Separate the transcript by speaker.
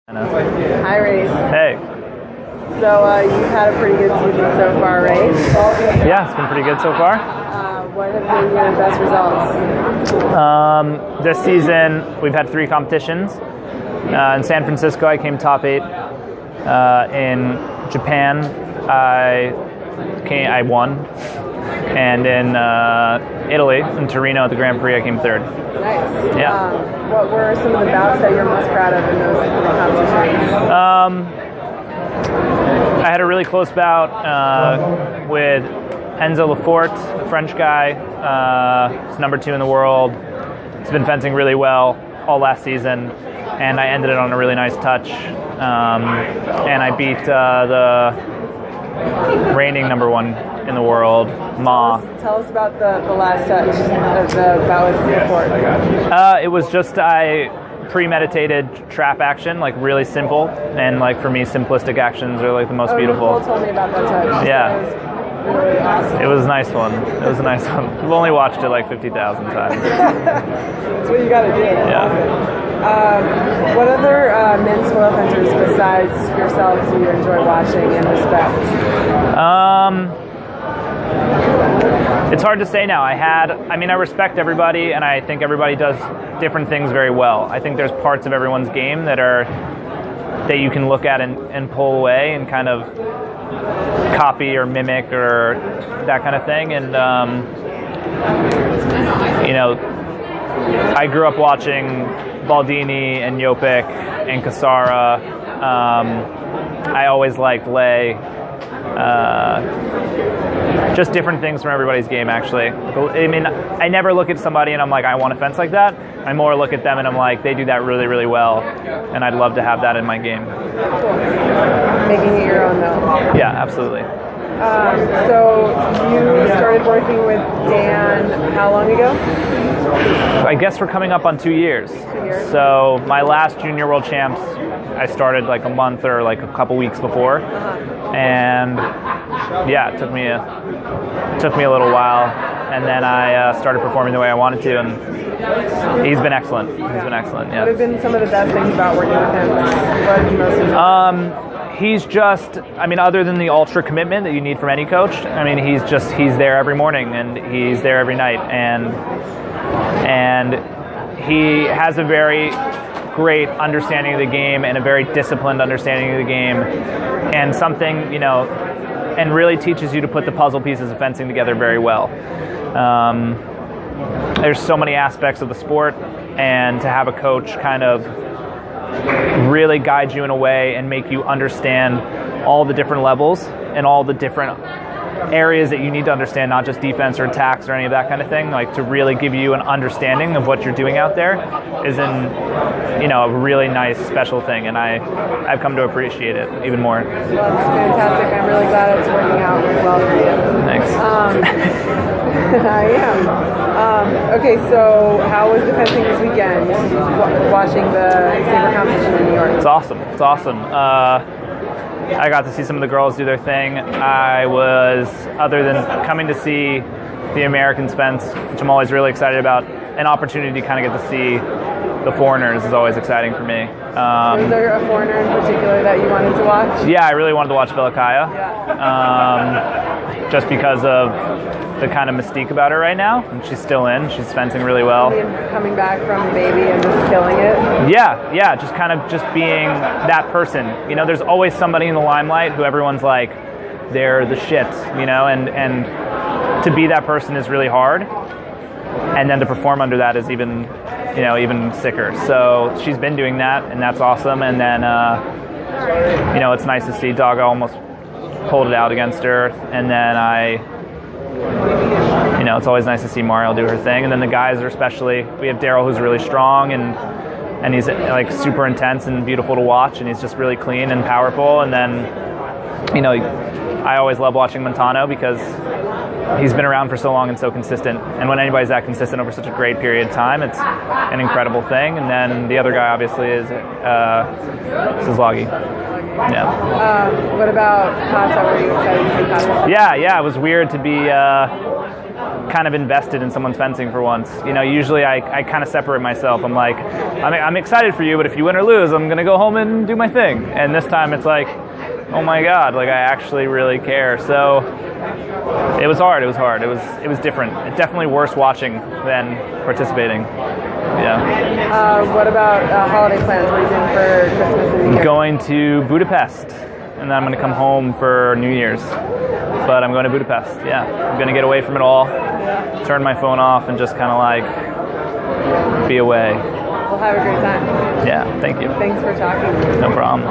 Speaker 1: Hi, Race.
Speaker 2: Hey.
Speaker 1: So you've had a pretty good season so far, right?
Speaker 2: Yeah, it's been pretty good so far.
Speaker 1: What have been your best results?
Speaker 2: This season, we've had 3 competitions. In San Francisco, I came top 8. In Japan, I won. And in Italy, in Torino at the Grand Prix, I came 3rd.
Speaker 1: Nice.
Speaker 2: Yeah.
Speaker 1: What were some of the bouts that you're most proud of in those competitions?
Speaker 2: I had a really close bout with Enzo Lefort, a French guy. He's number 2 in the world. He's been fencing really well all last season, and I ended it on a really nice touch. And I beat the reigning number 1 in the world, Ma.
Speaker 1: Tell us about the last touch of the bout with Lefort.
Speaker 2: It was just premeditated trap action, like really simple, and like for me, simplistic actions are like the most beautiful.
Speaker 1: Nicole told me about that touch.
Speaker 2: Yeah.
Speaker 1: Really awesome.
Speaker 2: It was a nice one. It was a nice one. I've only watched it like 50,000 times.
Speaker 1: That's what you got to do.
Speaker 2: Yeah.
Speaker 1: What other men's foil fencers besides yourself do you enjoy watching and respect?
Speaker 2: It's hard to say now. I respect everybody, and I think everybody does different things very well. I think there's parts of everyone's game that you can look at and pull away and kind of copy or mimic or that kind of thing. And I grew up watching Baldini and Jopik and Cassara. I always liked Lay. Just different things from everybody's game, actually. I mean, I never look at somebody and I'm like, I want to fence like that. I more look at them and I'm like, they do that really, really well, and I'd love to have that in my game.
Speaker 1: Cool. Making it your own, though.
Speaker 2: Yeah, absolutely.
Speaker 1: So you started working with Dan how long ago?
Speaker 2: I guess we're coming up on 2 years.
Speaker 1: 2 years.
Speaker 2: So my last Junior World Champs, I started like a month or like a couple weeks before. And yeah, it took me a little while, and then I started performing the way I wanted to, and he's been excellent. He's been excellent. Yeah.
Speaker 1: What have been some of the best things about working with him? What have you most enjoyed?
Speaker 2: He's just, other than the ultra commitment that you need from any coach, he's there every morning and he's there every night, and he has a very great understanding of the game and a very disciplined understanding of the game, and something, and really teaches you to put the puzzle pieces of fencing together very well. There's so many aspects of the sport, and to have a coach kind of really guide you in a way and make you understand all the different levels and all the different areas that you need to understand, not just defense or attacks or any of that kind of thing, like to really give you an understanding of what you're doing out there is a really nice, special thing, and I've come to appreciate it even more.
Speaker 1: Well, it's fantastic. I'm really glad it's working out really well for you.
Speaker 2: Thanks.
Speaker 1: I am. Okay, so how was the fencing this weekend? Watching the Sabre competition in New York.
Speaker 2: It's awesome. It's awesome. I got to see some of the girls do their thing. I was, other than coming to see the Americans fence, which I'm always really excited about, an opportunity to kind of get to see the foreigners is always exciting for me.
Speaker 1: Was there a foreigner in particular that you wanted to watch?
Speaker 2: Yeah, I really wanted to watch Velikaya.
Speaker 1: Yeah.
Speaker 2: Just because of the kind of mystique about her right now, and she's still in. She's fencing really well.
Speaker 1: Coming back from baby and just killing it.
Speaker 2: Yeah, just kind of just being that person. There's always somebody in the limelight who everyone's like, they're the shit, and to be that person is really hard, and then to perform under that is even sicker. So she's been doing that, and that's awesome. And then it's nice to see Daga almost pulled it out against her, and then it's always nice to see Mariel do her thing. And then the guys are especially, we have Daryl, who's really strong, and he's like super intense and beautiful to watch, and he's just really clean and powerful. And then I always love watching Montano because he's been around for so long and so consistent, and when anybody's that consistent over such a great period of time, it's an incredible thing. And then the other guy obviously is Sizlagi. Yeah.
Speaker 1: What about Casa? Were you excited to see Casa?
Speaker 2: Yeah, it was weird to be kind of invested in someone's fencing for once. You know, usually I kind of separate myself. I'm like, I'm excited for you, but if you win or lose, I'm going to go home and do my thing. And this time it's like, oh my God, like I actually really care. So it was hard. It was different. It's definitely worse watching than participating. Yeah.
Speaker 1: What about holiday plans? What are you doing for Christmas and New Year?
Speaker 2: Going to Budapest, and then I'm going to come home for New Year's. But I'm going to Budapest. Yeah, I'm going to get away from it all, turn my phone off, and just kind of like be away.
Speaker 1: We'll have a great time.
Speaker 2: Yeah, thank you.
Speaker 1: Thanks for talking.
Speaker 2: No problem.